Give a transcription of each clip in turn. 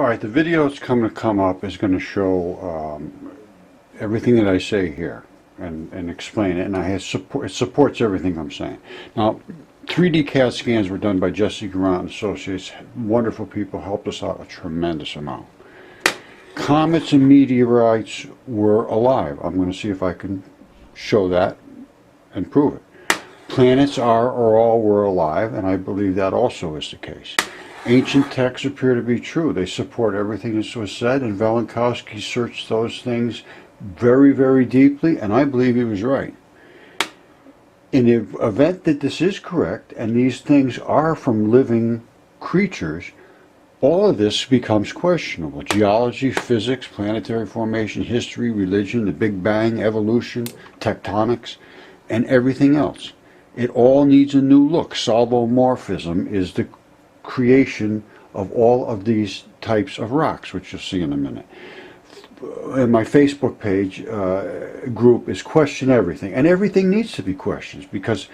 Alright, the video that's going to come up is going to show everything that I say here and explain it, and it supports everything I'm saying. Now, 3D CAT scans were done by Jesse Grant and Associates. Wonderful people, helped us out a tremendous amount. Comets and meteorites were alive. I'm going to see if I can show that and prove it. Planets are or all were alive, and I believe that also is the case. Ancient texts appear to be true. They support everything that was said, and Velinkowski searched those things very, very deeply, and I believe he was right. In the event that this is correct, and these things are from living creatures, all of this becomes questionable. Geology, physics, planetary formation, history, religion, the Big Bang, evolution, tectonics, and everything else. It all needs a new look. Solvomorphism is the creation of all of these types of rocks, which you'll see in a minute. And my Facebook page group is Question Everything, and everything needs to be questioned because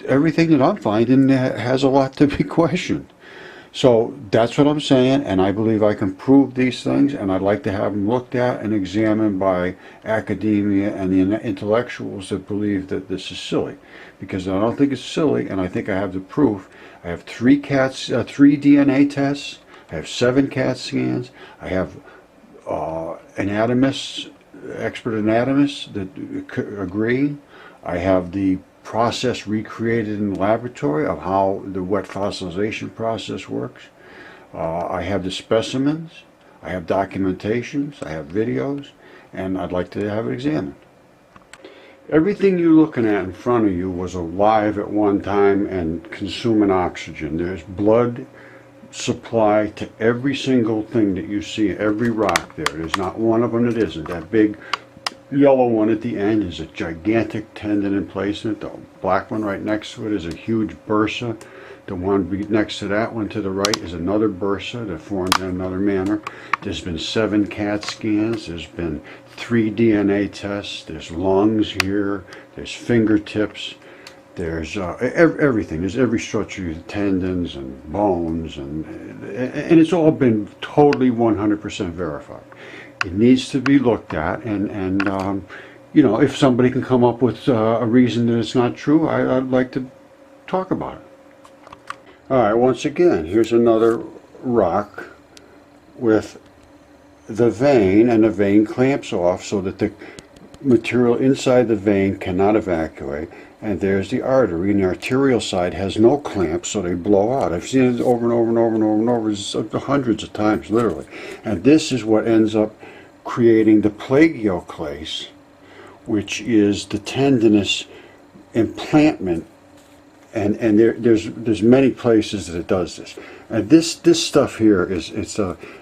everything that I'm finding has a lot to be questioned. So that's what I'm saying, and I believe I can prove these things, and I'd like to have them looked at and examined by academia and the intellectuals that believe that this is silly, because I don't think it's silly, and I think I have the proof. I have three DNA tests, I have 7 CAT scans, I have anatomists, expert anatomists that agree. I have the process recreated in the laboratory of how the wet fossilization process works. I have the specimens, I have documentations, I have videos, and I'd like to have it examined. Everything you're looking at in front of you was alive at one time and consuming oxygen. There's blood supply to every single thing that you see, every rock there. There's not one of them that isn't. That big yellow one at the end is a gigantic tendon in place in it. The black one right next to it is a huge bursa. The one next to that one to the right is another bursa that formed in another manner. There's been 7 CAT scans. There's been 3 DNA tests. There's lungs here. There's fingertips. There's everything. There's every structure, tendons and bones, and it's all been totally 100% verified. It needs to be looked at, and you know, if somebody can come up with a reason that it's not true, I'd like to talk about it. All right, once again, here's another rock with the vein, and the vein clamps off so that the material inside the vein cannot evacuate, and there's the artery, and the arterial side has no clamps, so they blow out. I've seen it over and over and over and over and over, hundreds of times, literally. And this is what ends up creating the plagioclase, which is the tendinous implantment, and there's many places that it does this. And this stuff here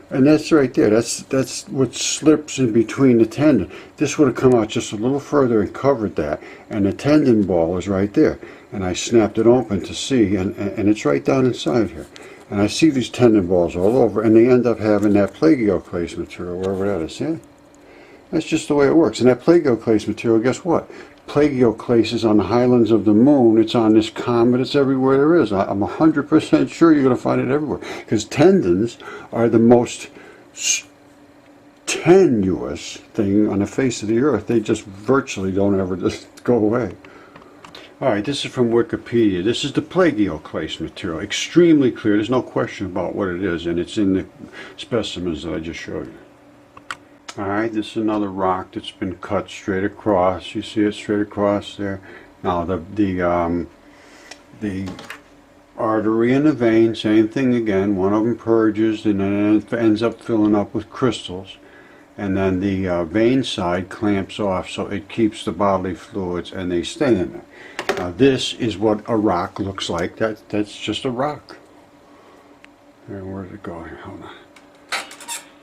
and that's right there. That's what slips in between the tendon. This would have come out just a little further and covered that, and the tendon ball is right there. And I snapped it open to see, and it's right down inside here. And I see these tendon balls all over, and they end up having that plagioclase material wherever that is. Yeah, that's just the way it works. And that plagioclase material, guess what? Plagioclase is on the highlands of the moon. It's on this comet. It's everywhere there is. I'm 100% sure you're going to find it everywhere, because tendons are the most tenuous thing on the face of the earth. They just virtually don't ever just go away. All right, this is from Wikipedia. This is the plagioclase material. Extremely clear. There's no question about what it is, and it's in the specimens that I just showed you. Alright, this is another rock that's been cut straight across. You see it straight across there. Now the artery and the vein, same thing again. One of them purges, and then it ends up filling up with crystals. And then the vein side clamps off, so it keeps the bodily fluids, and they stay in there. Now this is what a rock looks like. That's just a rock. Where's it going? Hold on.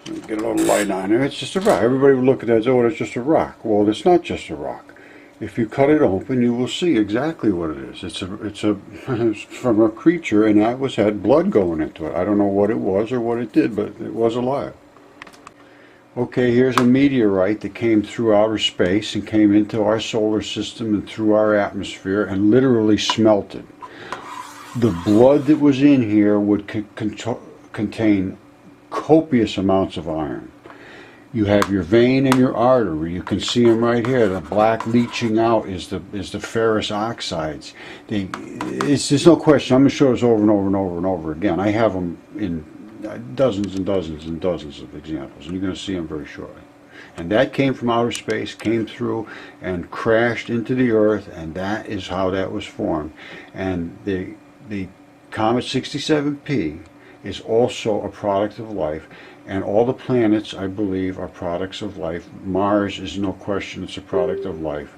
Let me get a little light on there. It's just a rock. Everybody would look at that as, oh, it's just a rock. Well, it's not just a rock. If you cut it open, you will see exactly what it is. It's from a creature, and that had blood going into it. I don't know what it was or what it did, but it was alive. Okay, here's a meteorite that came through outer space and came into our solar system and through our atmosphere and literally smelted. The blood that was in here would contain copious amounts of iron. You have your vein and your artery. You can see them right here. The black leaching out is the ferrous oxides. There's no question. I'm going to show this over and over and over and over again. I have them in dozens and dozens and dozens of examples, and you're going to see them very shortly. And that came from outer space, came through and crashed into the Earth, and that is how that was formed. And the Comet 67P is also a product of life, and all the planets, I believe, are products of life. Mars is no question, it's a product of life.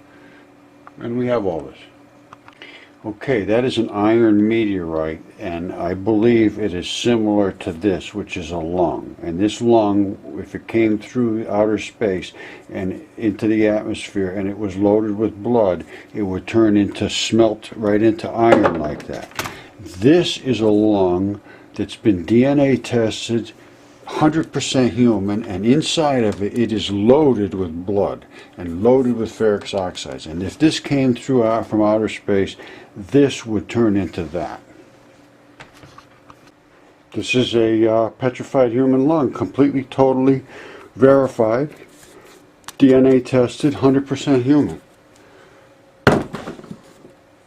And we have all this. Okay, that is an iron meteorite, and I believe it is similar to this, which is a lung. And this lung, if it came through outer space and into the atmosphere and it was loaded with blood, it would turn into, smelt right into iron like that. This is a lung that's been DNA tested, 100% human, and inside of it, it is loaded with blood and loaded with ferric oxides. And if this came through from outer space, this would turn into that. This is a petrified human lung, completely, totally verified, DNA tested, 100% human.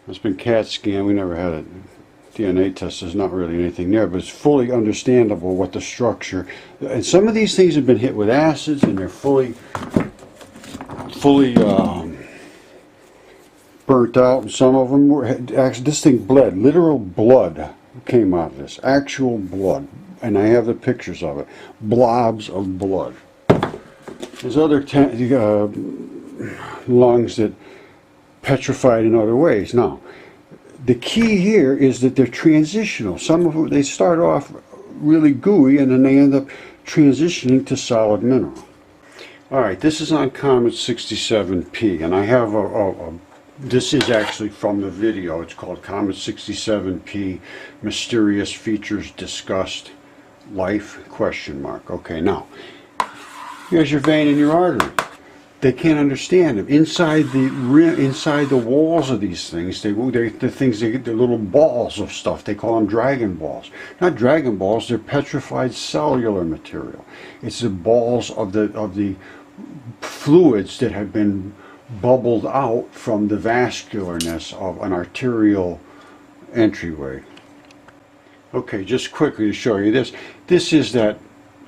It's been CAT scanned. We never had it. DNA test is not really anything there, but it's fully understandable what the structure. And some of these things have been hit with acids, and they're fully burnt out. And some of them were actually, this thing bled. Literal blood came out of this. Actual blood, and I have the pictures of it. Blobs of blood. There's other lungs that petrified in other ways. Now, the key here is that they're transitional. Some of them, they start off really gooey and then they end up transitioning to solid mineral. Alright, this is on Comet 67P, and I have this is actually from the video. It's called Comet 67P, Mysterious Features Discussed, Life, ? Okay, now, here's your vein and your artery. They can't understand them. Inside the rim, inside the walls of these things, they're little balls of stuff. They call them dragon balls. Not dragon balls. They're petrified cellular material. It's the balls of the fluids that have been bubbled out from the vascularness of an arterial entryway. Okay, just quickly to show you this. This is that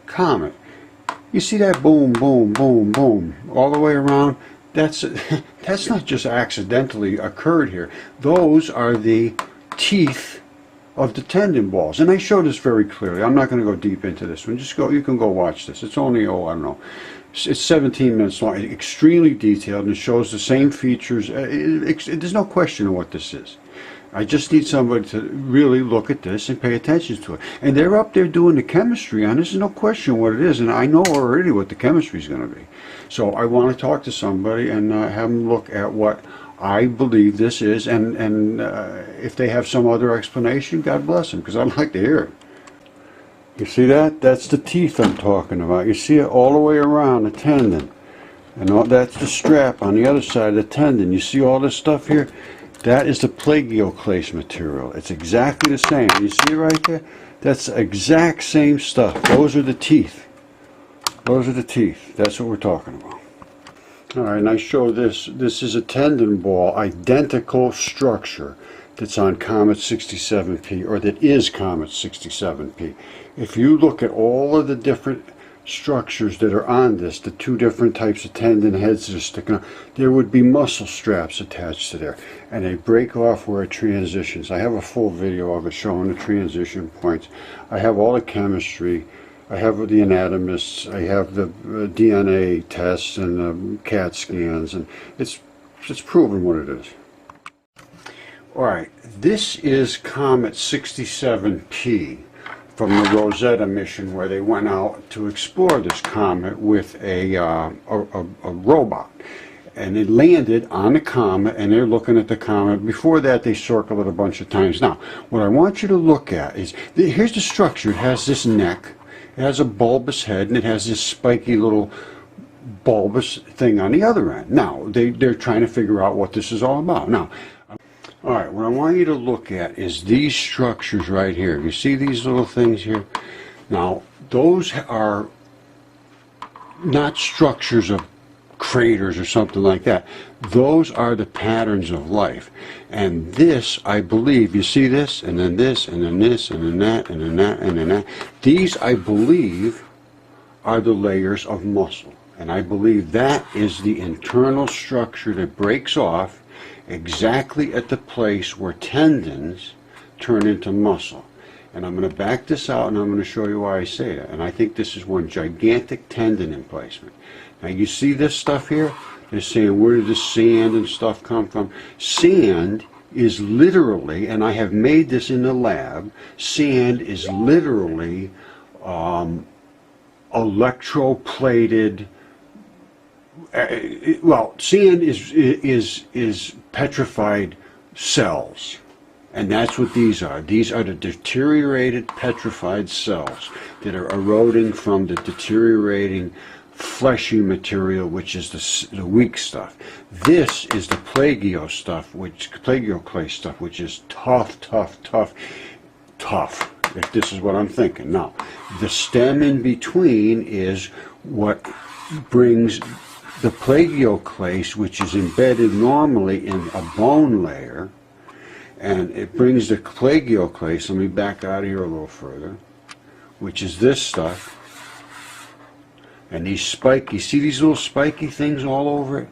comet. You see that boom, boom, boom, boom, all the way around? That's not just accidentally occurred here. Those are the teeth of the tendon balls. And I show this very clearly. I'm not going to go deep into this one. Just go, you can go watch this. It's only, I don't know, it's 17 minutes long. It's extremely detailed, and it shows the same features. There's no question of what this is. I just need somebody to really look at this and pay attention to it. And they're up there doing the chemistry on this. There's no question what it is, and I know already what the chemistry is going to be. So I want to talk to somebody and have them look at what I believe this is, and if they have some other explanation, God bless them, because I'd like to hear it. You see that? That's the teeth I'm talking about. You see it all the way around the tendon. And that's the strap on the other side of the tendon. You see all this stuff here? That is the plagioclase material. It's exactly the same. You see it right there? That's the exact same stuff. Those are the teeth. Those are the teeth. That's what we're talking about. Alright, and I show this. This is a tendon ball, identical structure that's on Comet 67P, or that is Comet 67P. If you look at all of the different structures that are on this, the two different types of tendon heads that are sticking out, there would be muscle straps attached to there, and they break off where it transitions. I have a full video of it showing the transition points. I have all the chemistry. I have the anatomists. I have the DNA tests and the CAT scans, and it's proven what it is. Alright, this is Comet 67P from the Rosetta mission, where they went out to explore this comet with a robot. And it landed on the comet, and they're looking at the comet. Before that, they circled it a bunch of times. Now, what I want you to look at is, here's the structure. It has this neck, it has a bulbous head, and it has this spiky little bulbous thing on the other end. Now, they're trying to figure out what this is all about. Now, alright, what I want you to look at is these structures right here. You see these little things here? Now, those are not structures of craters or something like that. Those are the patterns of life. And this, I believe, you see this, and then this, and then this, and then that, and then that, and then that. These, I believe, are the layers of muscle. And I believe that is the internal structure that breaks off exactly at the place where tendons turn into muscle. And I'm going to back this out, and I'm going to show you why I say that. And I think this is one gigantic tendon emplacement. Now you see this stuff here? They're saying, where did the sand and stuff come from? Sand is literally, and I have made this in the lab, sand is literally electroplated. Well, sand is petrified cells. And that's what these are. These are the deteriorated, petrified cells that are eroding from the deteriorating fleshy material, which is the weak stuff. This is the plagioclase stuff, which is tough. If this is what I'm thinking. Now, the stem in between is what brings the plagioclase, which is embedded normally in a bone layer, and it brings the plagioclase, let me back out of here a little further, which is this stuff. And these spiky, see these little spiky things all over it?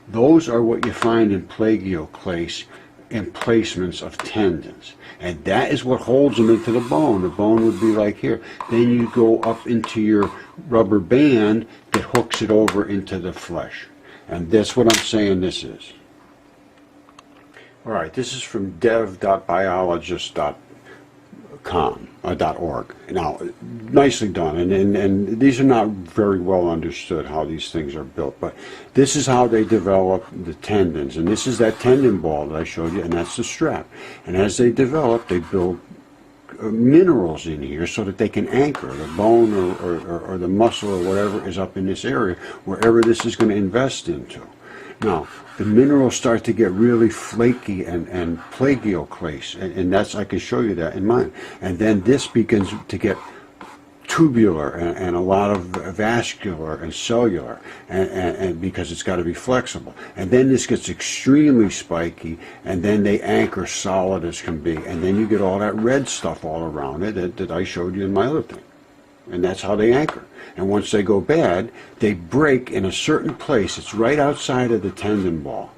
Those are what you find in plagioclase emplacements of tendons. And that is what holds them into the bone. The bone would be like here. Then you go up into your rubber band that hooks it over into the flesh. And that's what I'm saying this is. All right, this is from dev.biologist.org. Now, nicely done, and these are not very well understood how these things are built, but this is how they develop the tendons, and this is that tendon ball that I showed you, and that's the strap. And as they develop, they build minerals in here so that they can anchor the bone or the muscle or whatever is up in this area, wherever this is going to invest into. Now, the minerals start to get really flaky and plagioclase, and that's, I can show you that in mine. And then this begins to get tubular and a lot of vascular and cellular, and because it's got to be flexible. And then this gets extremely spiky, and then they anchor solid as can be. And then you get all that red stuff all around it that I showed you in my other thing. And that's how they anchor. And once they go bad, they break in a certain place. It's right outside of the tendon ball,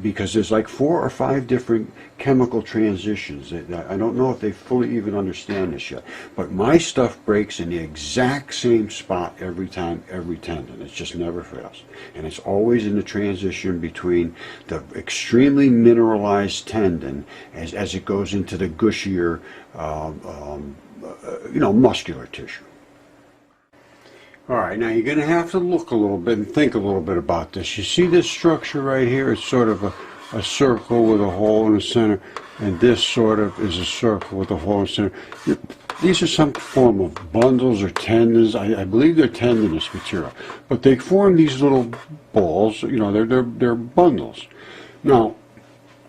because there's like 4 or 5 different chemical transitions. I don't know if they fully even understand this yet. But my stuff breaks in the exact same spot every time, every tendon. It just never fails. And it's always in the transition between the extremely mineralized tendon as it goes into the gushier, muscular tissue. All right, now you're going to have to look a little bit and think a little bit about this. You see this structure right here? It's sort of a circle with a hole in the center, and this sort of is a circle with a hole in the center. These are some form of bundles or tendons. I believe they're tendinous material, but they form these little balls. They're bundles. Now,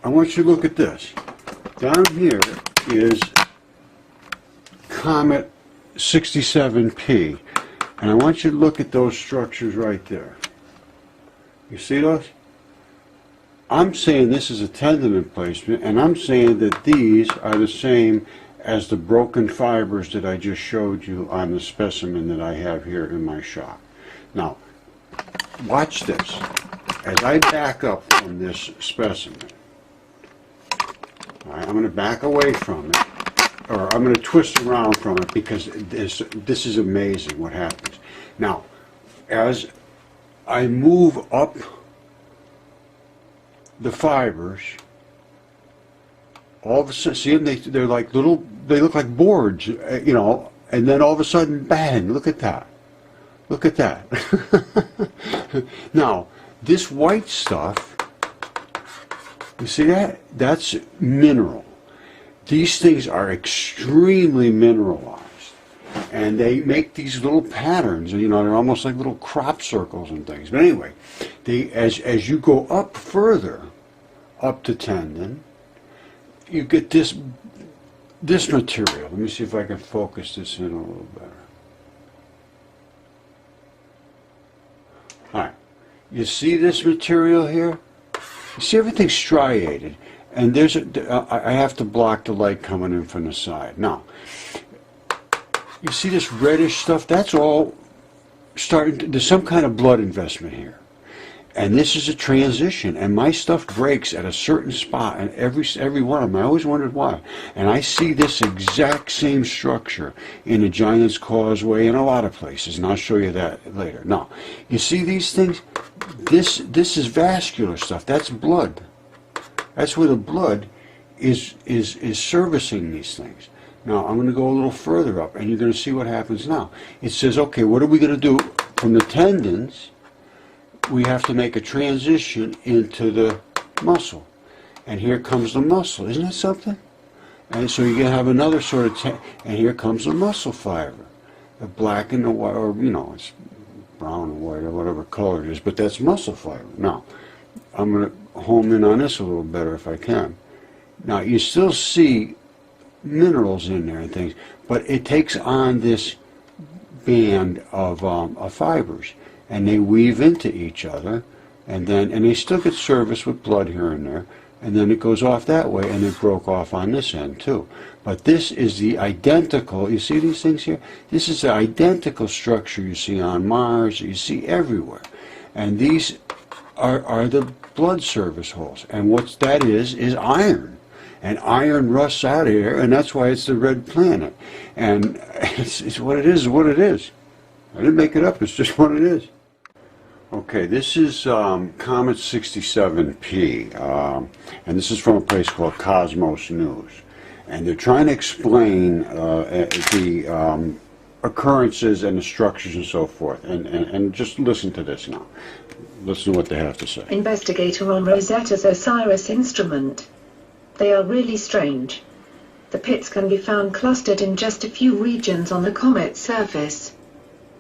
I want you to look at this. Down here is Comet 67P. And I want you to look at those structures right there. You see those? I'm saying this is a tendon emplacement, and I'm saying that these are the same as the broken fibers that I just showed you on the specimen that I have here in my shop. Now, watch this. As I back up from this specimen, all right, I'm going to back away from it. Or I'm going to twist around from it, because this is amazing what happens. Now, as I move up the fibers, all of a sudden, see them? They're like little, they look like boards, and then all of a sudden, bang, look at that. Look at that. Now, this white stuff, you see that? That's mineral. These things are extremely mineralized, and they make these little patterns. They're almost like little crop circles and things. But anyway, as you go up further, up to tendon, you get this material. Let me see if I can focus this in a little better. You see this material here? You see everything's striated, and I have to block the light coming in from the side. Now, you see this reddish stuff? That's all there's some kind of blood investment here. And this is a transition, and my stuff breaks at a certain spot, and every one of them, I always wondered why. And I see this exact same structure in the Giant's Causeway and a lot of places, and I'll show you that later. Now, you see these things? This is vascular stuff. That's blood. That's where the blood is servicing these things. Now, I'm going to go a little further up, and you're going to see what happens now. It says, okay, what are we going to do from the tendons? We have to make a transition into the muscle. And here comes the muscle. Isn't that something? And so you're going to have another sort of, and here comes the muscle fiber. The black and the white, or, you know, it's brown and white or whatever color it is, but that's muscle fiber. Now, I'm going to home in on this a little better if I can. Now, you still see minerals in there and things, but it takes on this band of fibers. And they weave into each other, and they still get service with blood here and there, and then it goes off that way, and it broke off on this end too. But this is the identical, you see these things here? This is the identical structure you see on Mars, you see everywhere. And these are the blood service holes. And what that is iron. And iron rusts out of here, and that's why it's the red planet. And it's what it is what it is. I didn't make it up, it's just what it is. Okay, this is Comet 67P, and this is from a place called Cosmos News. And they're trying to explain the occurrences and the structures and so forth. And just listen to this now. Listen to what they have to say. Investigator on Rosetta's OSIRIS instrument. They are really strange. The pits can be found clustered in just a few regions on the comet's surface.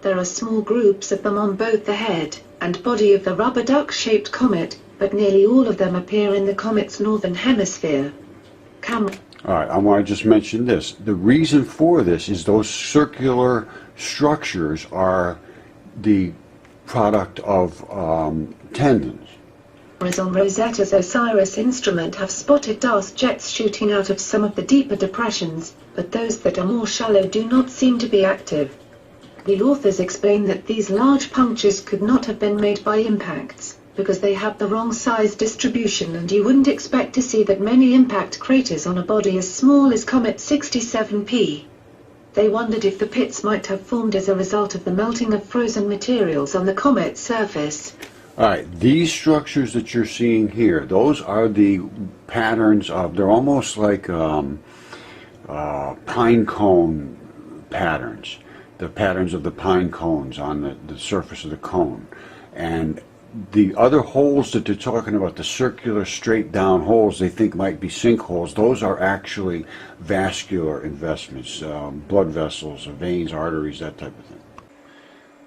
There are small groups of them on both the head and body of the rubber duck-shaped comet, but nearly all of them appear in the comet's northern hemisphere. All right, I want to just mention this. The reason for this is those circular structures are the product of tendons. Cameras on Rosetta's OSIRIS instrument have spotted dust jets shooting out of some of the deeper depressions, but those that are more shallow do not seem to be active. The authors explain that these large punctures could not have been made by impacts, because they have the wrong size distribution, and you wouldn't expect to see that many impact craters on a body as small as Comet 67P. They wondered if the pits might have formed as a result of the melting of frozen materials on the comet's surface. Alright, these structures that you're seeing here, those are the patterns of, they're almost like pine cone patterns. The patterns of the pine cones on the surface of the cone. And the other holes that they're talking about, the circular straight down holes they think might be sinkholes, those are actually vascular investments, blood vessels, veins, arteries, that type of thing.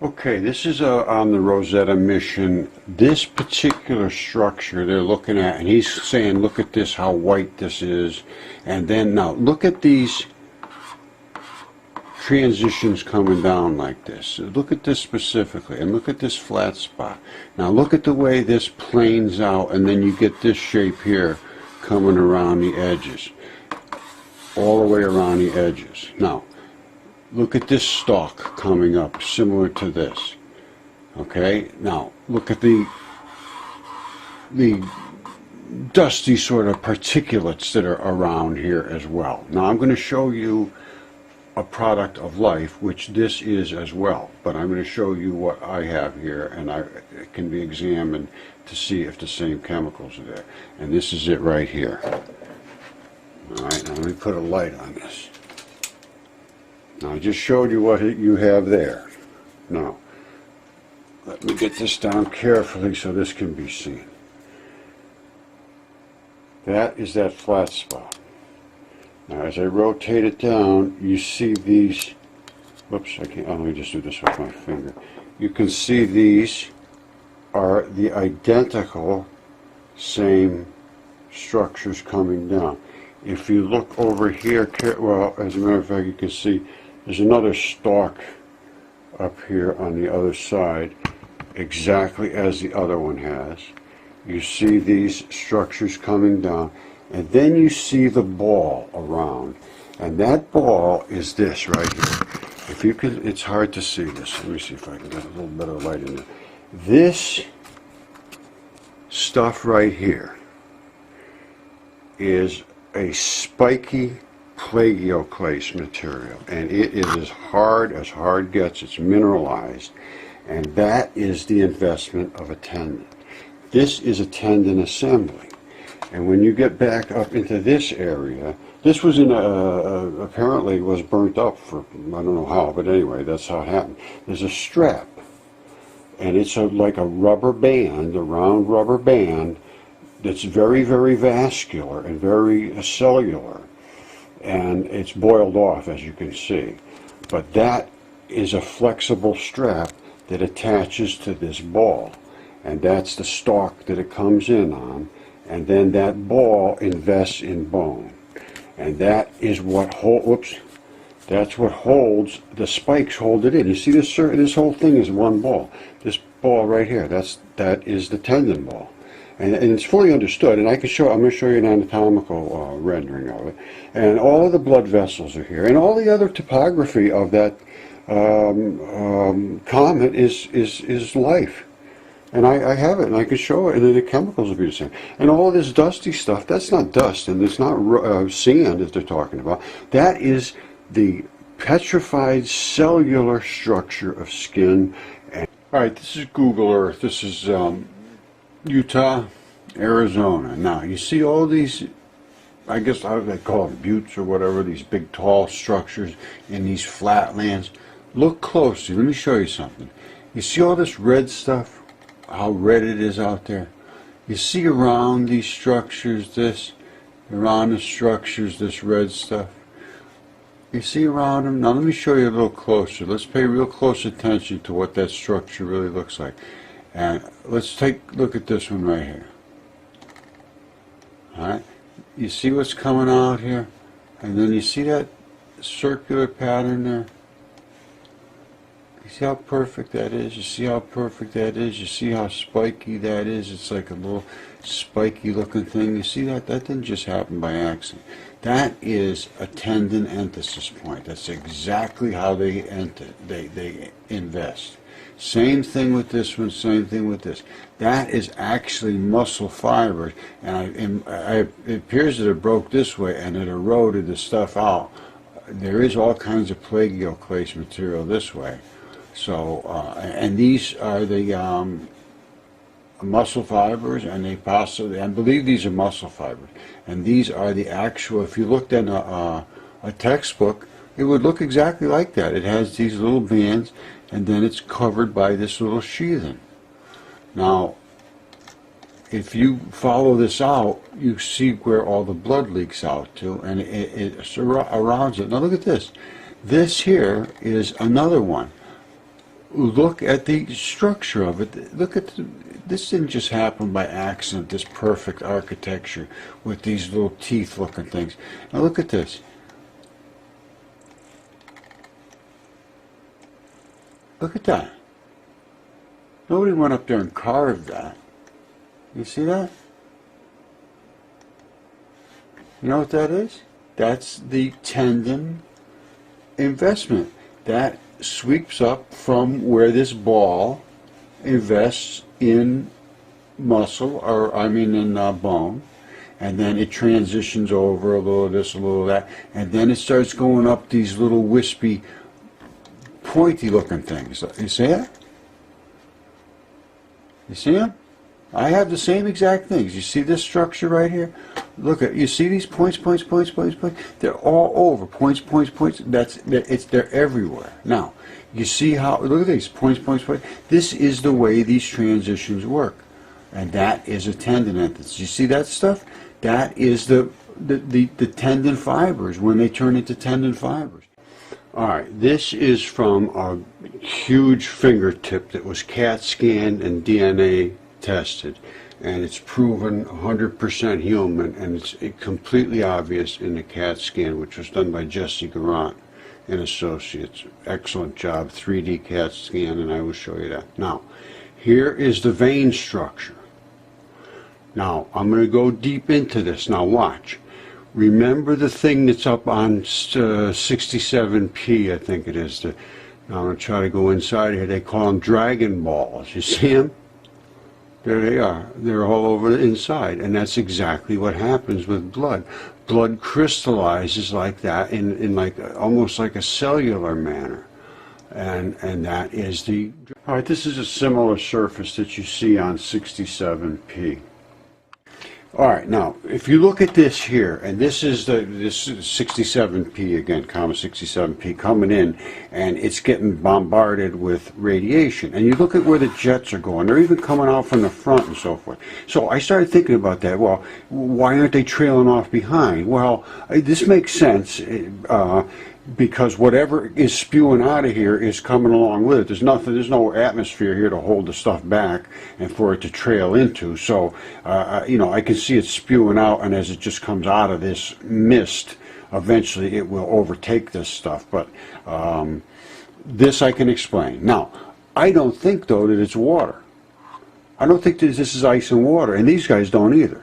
Okay, this is on the Rosetta mission. This particular structure they're looking at, and he's saying, look at this, how white this is. And then now, look at these transitions coming down like this. Look at this specifically, and look at this flat spot. Now look at the way this planes out, and then you get this shape here coming around the edges, all the way around the edges. Now look at this stalk coming up, similar to this. Okay, now look at the dusty sort of particulates that are around here as well. Now I'm going to show you a product of life, which this is as well, but I'm going to show you what I have here, and it can be examined to see if the same chemicals are there. And this is it right here. Alright, now let me put a light on this. Now I just showed you what you have there. Now let me get this down carefully so this can be seen. That is that flat spot. Now as I rotate it down, you see these, whoops, I can't, let me just do this with my finger. You can see these are the identical same structures coming down. If you look over here, well, as a matter of fact, you can see there's another stalk up here on the other side. exactly as the other one has. You see these structures coming down, and then you see the ball around. And that ball is this right here. If you can, it's hard to see this. Let me see if I can get a little better light in there. This stuff right here is a spiky plagioclase material, and it is as hard gets. It's mineralized, and that is the investment of a tendon. This is a tendon assembly, and when you get back up into this area, this was in apparently was burnt up for, I don't know how, but anyway, that's how it happened. There's a strap, and it's like a rubber band, a round rubber band that's very, very vascular and very cellular, and it's boiled off, as you can see. But that is a flexible strap that attaches to this ball, and that's the stalk that it comes in on, and then that ball invests in bone, and that is what that's what holds, the spikes hold it in. You see this whole thing is one ball. This ball right here, that is the tendon ball. And it's fully understood, and I'm going to show you an anatomical rendering of it. And all of the blood vessels are here, and all the other topography of that comet is life. And I have it, and I can show it, and then the chemicals will be the same. And all of this dusty stuff, that's not dust, and it's not sand that they're talking about. That is the petrified cellular structure of skin. All right, this is Google Earth. This is Utah, Arizona. Now, you see all these, I guess how do they call them, buttes or whatever, these big tall structures in these flatlands. Look closely. Let me show you something. You see all this red stuff? How red it is out there? You see around these structures this red stuff? You see around them? Now let me show you a little closer. Let's pay real close attention to what that structure really looks like. And let's take a look at this one right here. Alright? You see what's coming out here? And then you see that circular pattern there? You see how perfect that is? You see how perfect that is? You see how spiky that is? It's like a little spiky looking thing. You see that? That didn't just happen by accident. That is a tendon enthesis point. That's exactly how they invest. Same thing with this one, same thing with this. That is actually muscle fibers, and it appears that it broke this way and it eroded the stuff out. There is all kinds of plagioclase material this way. So, and these are the muscle fibers, and they possibly, I believe these are muscle fibers, and these are the actual, if you looked at a textbook, it would look exactly like that. It has these little bands, and then it's covered by this little sheathing. Now, if you follow this out, you see where all the blood leaks out to, and it surrounds it. Now look at this. This here is another one. Look at the structure of it. Look at this didn't just happen by accident, this perfect architecture with these little teeth looking things. Now look at this. Look at that. Nobody went up there and carved that. You see that? You know what that is? That's the tendon investment. That sweeps up from where this ball invests in muscle, or I mean in bone, and then it transitions over a little of this, a little of that, and then it starts going up these little wispy, pointy looking things. You see it? You see them? I have the same exact things. You see this structure right here? Look at, you see these points, points, points, points, points? They're all over. Points, points, points. They're everywhere. Now, you see how, look at these points, points, points. This is the way these transitions work. And that is a tendon enthesis. You see that stuff? That is the tendon fibers when they turn into tendon fibers. All right, this is from a huge fingertip that was CAT scanned and DNA tested, and it's proven 100% human, and it's completely obvious in the CAT scan, which was done by Jesse Garant and Associates. Excellent job, 3D CAT scan, and I will show you that. Now, Here is the vein structure. Now, I'm going to go deep into this. Now, watch. Remember the thing that's up on 67p, I think it is. Now, I'm going to try to go inside here. They call them dragon balls. You see them? There they are. They're all over the inside. And that's exactly what happens with blood. Blood crystallizes like that in like almost like a cellular manner. And that is the... All right, this is a similar surface that you see on 67p. All right, now, if you look at this here, and this is 67p again, Comet 67p coming in, and it's getting bombarded with radiation. And you look at where the jets are going. They're even coming out from the front and so forth. So I started thinking about that. Well, why aren't they trailing off behind? Well, this makes sense. Because whatever is spewing out of here is coming along with it. There's no atmosphere here to hold the stuff back and for it to trail into. So, you know, I can see it spewing out, and as it just comes out of this mist, eventually it will overtake this stuff. But this I can explain. Now, I don't think, though, that it's water. I don't think this is ice and water, and these guys don't either.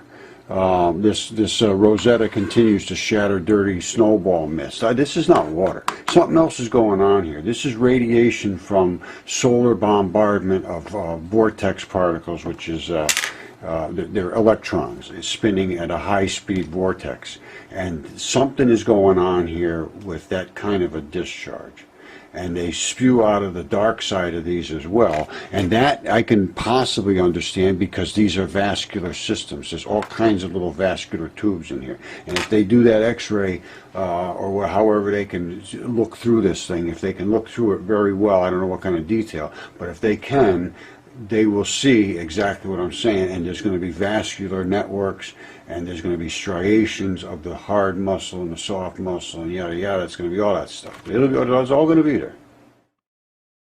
This Rosetta continues to shatter dirty snowball mist. This is not water. Something else is going on here. This is radiation from solar bombardment of vortex particles, which is they're electrons. It's spinning at a high-speed vortex. And something is going on here with that kind of a discharge. And they spew out of the dark side of these as well. And that I can possibly understand because these are vascular systems. There's all kinds of little vascular tubes in here. And if they do that X-ray, or however they can look through this thing, if they can look through it very well, I don't know what kind of detail, but if they can, they will see exactly what I'm saying, and there's going to be vascular networks, and there's going to be striations of the hard muscle and the soft muscle, and yada yada. It's going to be all that stuff. It's all going to be there.